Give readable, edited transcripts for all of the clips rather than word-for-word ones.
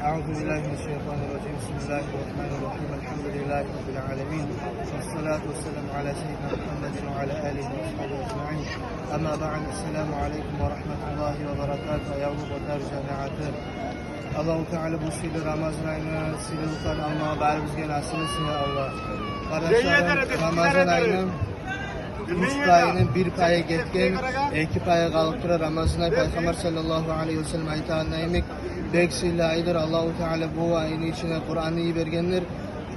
Euzu billahi mineşşeytanirracim. Bismillahirrahmanirrahim. Elhamdülillahi rabbil alamin. Vessalatu vesselamu ala seyyidina Muhammedin ve ala alihi ve sahbihi ecmaîn. Amma ba'd. Esselamu aleyküm ve rahmetullahi ve berekatuhu. Yavru botar cemaati. Allahu Teala bu sili Ramazan ayına silukan alma bari bizge nasip etsin ya Allah. Kardeşlerim, Ramazan ayının 3 payının 1 paya getken 2 paya kalıptıra Ramazan ayı Peygamber sallallahu aleyhi ve sellem ayetine emek beksilli aydır. Allahu Teala bu ayın içine Kur'an'ı iyi bergenler.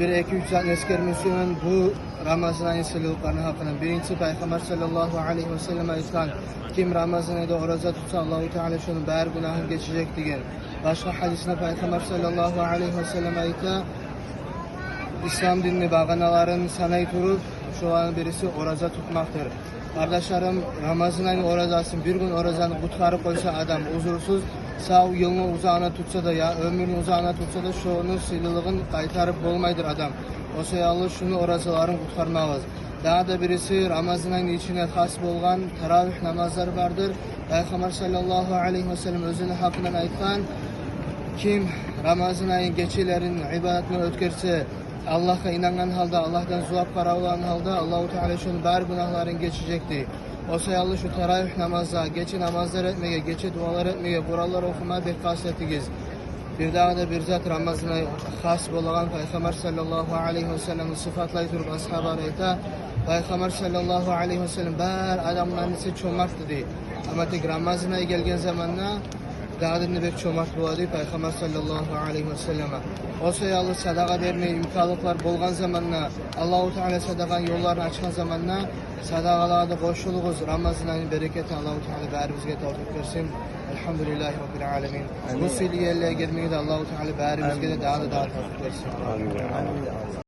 1-2-3 eskermişsin bu Ramazan ayı silukanı hakkında. Birincisi Peygamber sallallahu aleyhi ve sellem ayetine kim Ramazan ayında oruza tutsa Allahu Teala şunun bär günahını geçecek diyen. Başka hadisine Peygamber sallallahu aleyhi ve sellem ayetine İslam dinini bağanaların sanayı turup şu an birisi oruza tutmaktır. Kardeşlerim, Ramazan ayının orucasını bir gün orucanı kutkarıp koysa adam huzursuz sağ yılını uzağına tutsa da ya ömrünü uzağına tutsa da şunu sililiğin kaytarıp olmaydır adam. O seyalı şunu orucaların kutkarmağız. Daha da birisi Ramazan ayının içine has bolgan teravih namazları vardır. Peygamber sallallahu aleyhi ve sellem özünün hakkından aytkan kim Ramazan ayının geçilerin ibadetini ötkerse Allah'a inanan halde, Allah'tan zuap karavulan halde Allahu Teala şunu bari günahların geçecekti. O sayılı şu teravih namazda, geçi namazlar etmeye, geçi dualar etmeye, kurallar okumaya dikkat ettiğiz. Bir daha da bir zat Ramazan ayı has bolagan Peygamber sallallahu aleyhi ve sellem'in sıfatlayı durup ashab arayta Peygamber sallallahu aleyhi ve sellem bari adamların ise çomak dedi. Ama tek Ramazan ayı gelgen zamanla dağdını bir çomak buadı Peygamber sallallahu aleyhi ve selleme. O sayılı sadaka vermeye imkanlıklar bolgan zamanla Allahu Teala sadakan yollarını açkan zamanla sadakalarda koşuluguz. Ramazan ayının bereketi Allahu Teala bari bizge tevfik versin. Elhamdülillahi rabbil alamin. Bu siliyelliğe girmeyi de Allahu Teala bari bizge de daha tevfik versin.